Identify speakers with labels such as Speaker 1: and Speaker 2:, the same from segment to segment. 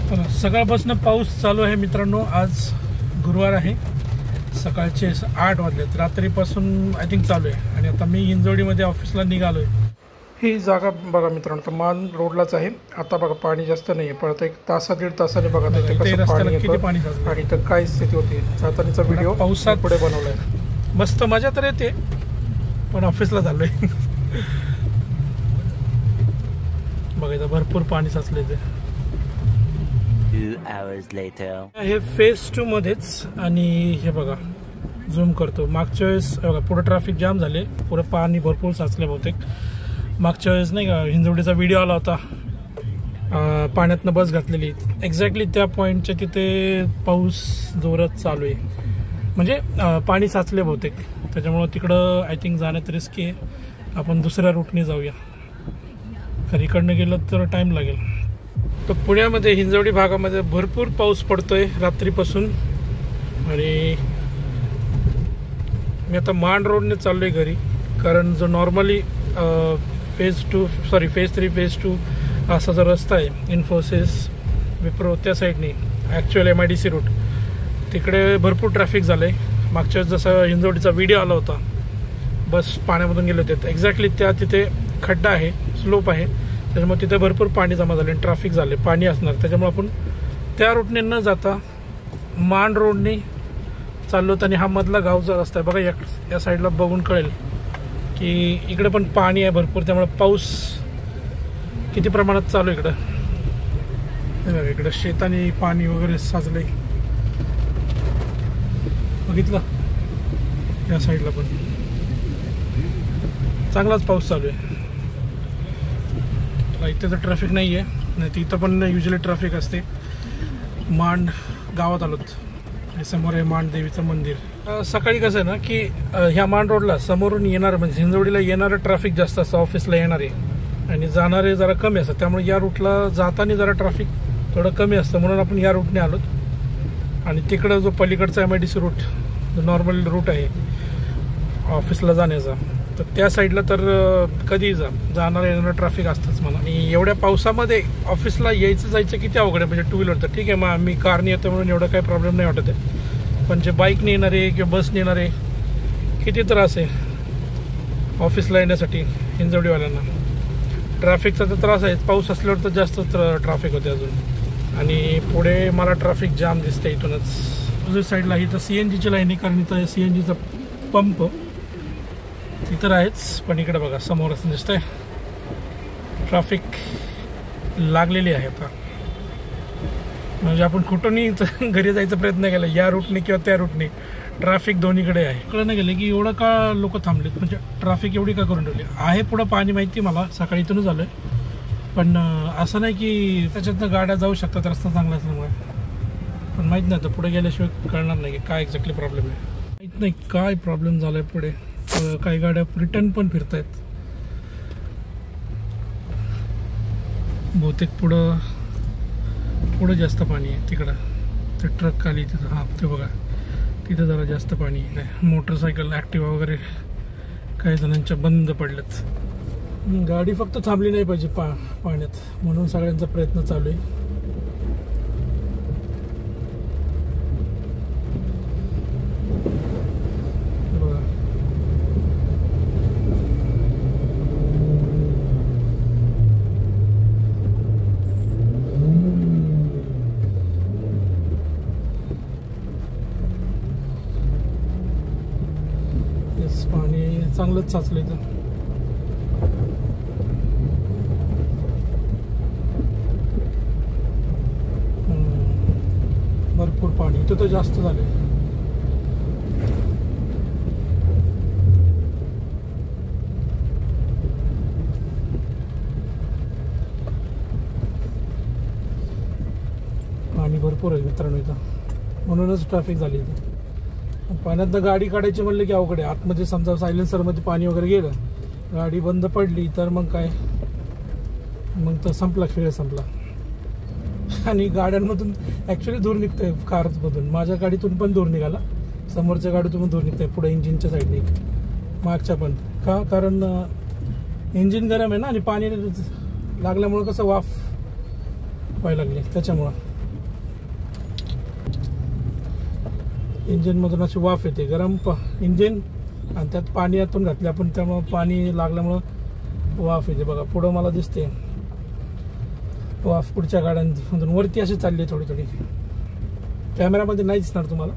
Speaker 1: सकाळपासून पाऊस चालू आहे मित्रांनो. आज गुरुवार आहे, सकाळचे 8 वाजलेत. रात्रीपासून आय थिंक चालू आहे आणि आता मी हिंजवडीमध्ये ऑफिसला निघालो आहे. ही जागा बघा मित्रांनो, तर मान रोडलाच आहे. आता बघा पाणी जास्त नाही आहे, परत 1 ते 1.5 तासाने बघा किती पाणी आणि तर काय स्थिती होती. जातानाचा व्हिडिओ पावसात पुढे बनवला आहे. मस्त मजा तर येते, पण ऑफिसला झालो आहे. बघायचं भरपूर पाणी साचले ते.
Speaker 2: 2 hours later.
Speaker 1: हे फेज 2 मध्येच. आणि हे बघा झूम करतो. मागच्या वेळेस बघा पुढे ट्रॅफिक जाम झाले, पुढे पाणी भरपूर साचले बहुतेक. मागच्या वेळेस नाही का हिंजवडीचा व्हिडिओ आला होता, पाण्यातनं बस घातलेली. एक्झॅक्टली त्या पॉईंटच्या तिथे पाऊस जोरात चालू आहे, म्हणजे पाणी साचले बहुतेक. त्याच्यामुळं तिकडं आय थिंक जाण्यात रिस्की आहे. आपण दुसऱ्या रूटने जाऊया, तर इकडनं गेलं तर टाईम लागेल. तर पुण्यामध्ये हिंजवडी भागामध्ये भरपूर पाऊस पडतोय रात्रीपासून. आणि मी आता मान रोडने चाललो आहे घरी, कारण जो नॉर्मली फेज 3 फेज 2 असा जो रस्ता आहे इन्फोसिस विप्रो त्या साईडने ॲक्च्युअल MIDC रूट, तिकडे भरपूर ट्रॅफिक झालं आहे. मागच्या जसा हिंजवडीचा व्हिडिओ आला होता, बस पाण्यामधून गेले होते. एक्झॅक्टली त्या तिथे खड्डा आहे, स्लोप आहे, त्याच्यामुळे तिथे भरपूर पाणी जमा झाले आणि ट्रॅफिक झाले, पाणी असणार. त्याच्यामुळे आपण त्या रूटने न जाता मान रोडने चाललो. आणि हा मधला गावचा रस्ता आहे बघा, या साईडला बघून कळेल की इकडे पण पाणी आहे भरपूर. त्यामुळे पाऊस किती प्रमाणात चालू आहे इकडं. हे बघा इकडं शेताने पाणी वगैरे साचलंय, बघितलं. या साईडला पण चांगलाच पाऊस चालू आहे. इथे तर ट्रॅफिक नाही आहे, नाही तर इथं पण युजली ट्रॅफिक असते. मांड गावात आलोत, समोर आहे मांड देवीचं मंदिर. सकाळी कसं आहे ना की ह्या मांड रोडला समोरून येणारं म्हणजे हिंजवडीला येणारं ट्रॅफिक जास्त असतं, ऑफिसला येणारे आणि जाणारे जरा कमी असतात. त्यामुळे या रूटला जाताना जरा ट्रॅफिक थोडं कमी असतं, म्हणून आपण या रूटने आलोत. आणि तिकडं जो पलीकडचा MIDC रूट जो नॉर्मल रूट आहे ऑफिसला जाण्याचा, तर त्या साईडला तर कधी जाणारं येणारं ट्रॅफिक असतंच मला. आणि एवढ्या पावसामध्ये ऑफिसला जायचं किती अवघड आहे. म्हणजे 2 व्हीलर तर ठीक आहे, मग मी कारने येतो म्हणून एवढं काही प्रॉब्लेम नाही वाटत आहे, पण जे बाईकने येणारे किंवा बसने येणारे किती त्रास आहे ऑफिसला येण्यासाठी हिंजवडीवाल्यांना. ट्रॅफिकचा तर त्रास आहे, पाऊस असल्यावर तर जास्त ट्रॅफिक होते अजून. आणि पुढे मला ट्रॅफिक जाम दिसते इथूनच. दुसऱ्या साईडला इथं CNGची लाईन आहे, कारण इथं CNGचा पंप इतर आहेच. पण इकडे बघा समोरच दिसतंय ट्रॅफिक लागलेली आहे आता. म्हणजे आपण कुठूनही घरी जायचा प्रयत्न केला, या रूटने किंवा त्या रूटने ट्रॅफिक दोन्हीकडे आहे. कळलं नाही गेलं की एवढं का लोक थांबलेत, म्हणजे ट्रॅफिक एवढी का करून ठेवली आहे. पुढं पाणी माहिती मला, सकाळी इथूनच आलं आहे. पण असं नाही की त्याच्यातनं गाड्या जाऊ शकतात रस्ता चांगला असल्यामुळे. पण माहीत नाही, तर पुढे गेल्याशिवाय कळणार नाही की काय एक्झॅक्टली प्रॉब्लेम आहे. माहीत नाही काय प्रॉब्लेम झाला आहे पुढे. काही गाड्या रिटर्न पण फिरत आहेत बहुतेक. पुढं जास्त पाणी आहे तिकडं, ते ट्रक खाली तिथं. हां ते बघा तिथं जरा जास्त पाणी आहे. मोटरसायकल ॲक्टिवा वगैरे काही जणांच्या बंद पडल्यात. गाडी फक्त थांबली नाही पाहिजे पाण्यात, म्हणून सगळ्यांचा प्रयत्न चालू आहे. पाणी चांगलंच साचलं इथं. भरपूर पाणी इथं तर जास्त झाले. पाणी भरपूर आहे मित्रांनो इथं, म्हणूनच ट्रॅफिक झाली इथं. पाण्यातनं गाडी काढायची म्हणलं की अवघड आहे. आतमध्ये समजा सायलेन्सरमध्ये पाणी वगैरे गेलं, गाडी बंद पडली तर मग काय, मग तर संपला, खेळ संपला. आणि गाड्यांमधून ॲक्च्युली धूर निघतंय कारमधून. माझ्या गाडीतून पण धूर निघाला, समोरच्या गाडीतून पण धूर निघतंय, पुढे इंजिनच्या साईडने, मागच्या पण. का, कारण इंजिन गरम आहे ना, आणि पाणी लागल्यामुळं कसं वाफ व्हायला लागले, त्याच्यामुळं इंजिनमधून अशी वाफ येते, गरम इंजिन आणि त्यात पाणी आतून घातले आपण, त्यामुळं पाणी लागल्यामुळं वाफ येते. बघा पुढं मला दिसते वाफ पुढच्या गाड्यांमधून वरती अशी चालली आहे थोडी थोडी, कॅमेरामध्ये नाही दिसणार तुम्हाला.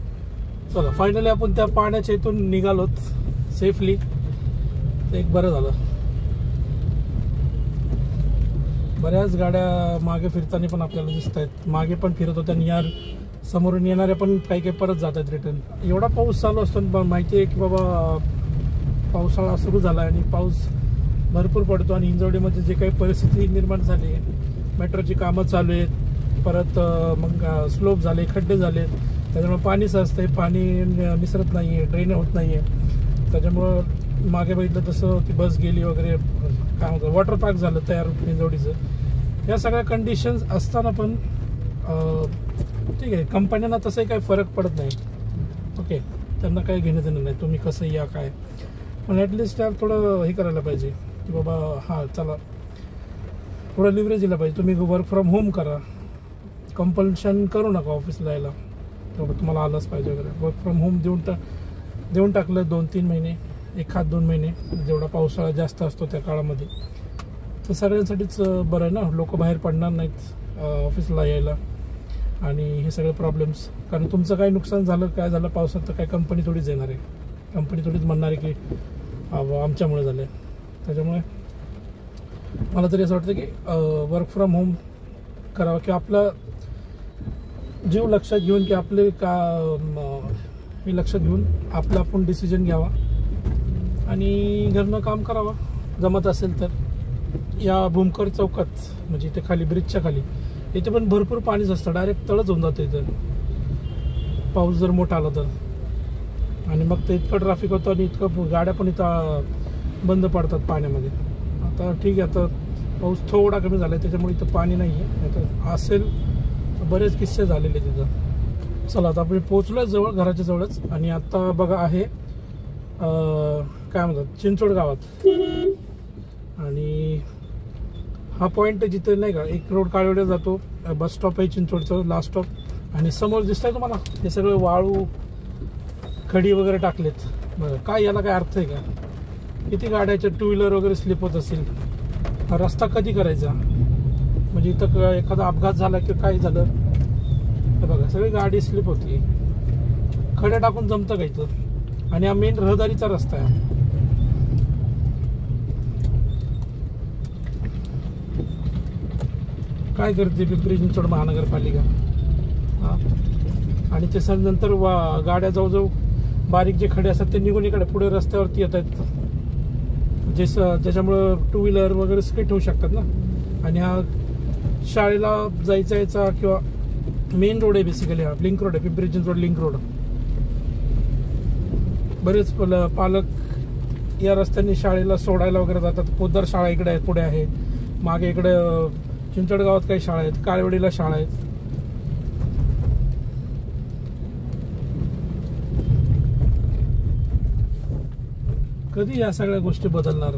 Speaker 1: चला फायनली आपण त्या पाण्याच्या इथून निघालोत सेफली, एक बरं झालं. बऱ्याच गाड्या मागे फिरताना पण आपल्याला दिसत आहेत, मागे पण फिरत होत्या आणि यार समोरून येणाऱ्या पण काही काही परत जात आहेत रिटर्न. एवढा पाऊस चालू असतो माहिती आहे की बाबा पावसाळा सुरू झाला आणि पाऊस भरपूर पडतो आणि हिंजवडीमध्ये जे काही परिस्थिती निर्माण झाली, मेट्रोची कामं चालू आहेत, परत मग स्लोप झाले, खड्डे झाले, त्याच्यामुळे पाणी साचतंय, पाणी निसरत नाही आहे, ड्रेन होत नाही आहे. त्याच्यामुळं मागे बघितलं तसं ती बस गेली वगैरे, काय म्हणतात वॉटर पार्क झालं तयार हिंजवडीचं. या सगळ्या कंडिशन्स असताना पण ठीक आहे, कंपन्यांना तसंही काही फरक पडत नाही. ओके, त्यांना काही घेणं देणं नाही तुम्ही कसं या काय, पण ॲटलिस्ट यार थोडं हे करायला पाहिजे की बाबा हां चला थोडं लिव्हरेज दिला पाहिजे. तुम्ही वर्क फ्रॉम होम करा, कंपल्शन करू नका ऑफिसला यायला, तेवढं तुम्हाला आलंच पाहिजे वगैरे. वर्क फ्रॉम होम देऊन टाकलं 2-3 महिने, 1-2 महिने, जेवढा पावसाळा जास्त असतो त्या काळामध्ये, तर सगळ्यांसाठीच बरं आहे ना. लोक बाहेर पडणार नाहीत ऑफिसला यायला आणि हे सगळे प्रॉब्लेम्स, कारण तुमचं काही नुकसान झालं काय झालं पावसात तर काय कंपनी थोडीच येणार आहे, कंपनी थोडीच म्हणणार आहे की आमच्यामुळे झालं आहे. त्याच्यामुळे मला तरी असं वाटतं की वर्क फ्रॉम होम करावं, की आपला जीव लक्षात घेऊन की आपले हे लक्षात घेऊन आपलं आपण डिसिजन घ्यावा आणि घरनं काम करावं जमत असेल तर. या भूमकर चौकात म्हणजे इथे खाली ब्रिजच्या खाली इथे पण भरपूर पाणीच असतं, डायरेक्ट तळच होऊन जातं इथं पाऊस जर मोठा आला तर. आणि मग ते इतकं ट्रॅफिक होतं आणि इतकं गाड्या पण इथं बंद पडतात पाण्यामध्ये. आता ठीक आहे, आता पाऊस थोडा कमी झाला आहे त्याच्यामुळे इथं पाणी नाही आहे, नाही तर असेल बरेच किस्से झालेले तिथं. चला आता आपण पोचलो जवळ, घराच्या जवळच. आणि आता बघा आहे काय म्हणतात चिंचवड गावात, आणि हा पॉईंट जिथे नाही का एक रोड काळवड्या जातो, बस स्टॉप आहे चिंचवडचं लास्ट स्टॉप. आणि समोर दिसतंय तुम्हाला हे सगळं वाळू खडी वगैरे टाकलेत. बरं काय याला काय अर्थ आहे का? किती गाड्याच्या 2 व्हीलर वगैरे स्लिप होत असतील, हा रस्ता कधी करायचा? म्हणजे इथं एखादा अपघात झाला किंवा काय झालं तर बघा सगळी गाडी स्लिप होती. खड्या टाकून जमतं का इथं? आणि हा मेन रहदारीचा रस्ता आहे. काय करते पिंपरी चिंचवड महानगरपालिका? हां, आणि ते नंतर गाड्या जवळजवळ बारीक जे खडे असतात ते निघून इकडे पुढे रस्त्यावरती येत आहेत, ज्याच्यामुळं 2 व्हीलर वगैरे स्किट होऊ शकतात ना. आणि हा शाळेला जायचा यायचा किंवा मेन रोड आहे बेसिकली, हा लिंक रोड आहे, पिंपरी चिंचवड लिंक रोड. बरेच पालक या रस्त्याने शाळेला सोडायला वगैरे जातात. पोद्दार शाळा इकडे आहे, पुढे आहे, मागे इकडे चिंचवड गावात काही शाळा आहेत, काळवडीला शाळा आहेत. कधी या सगळ्या गोष्टी बदलणार?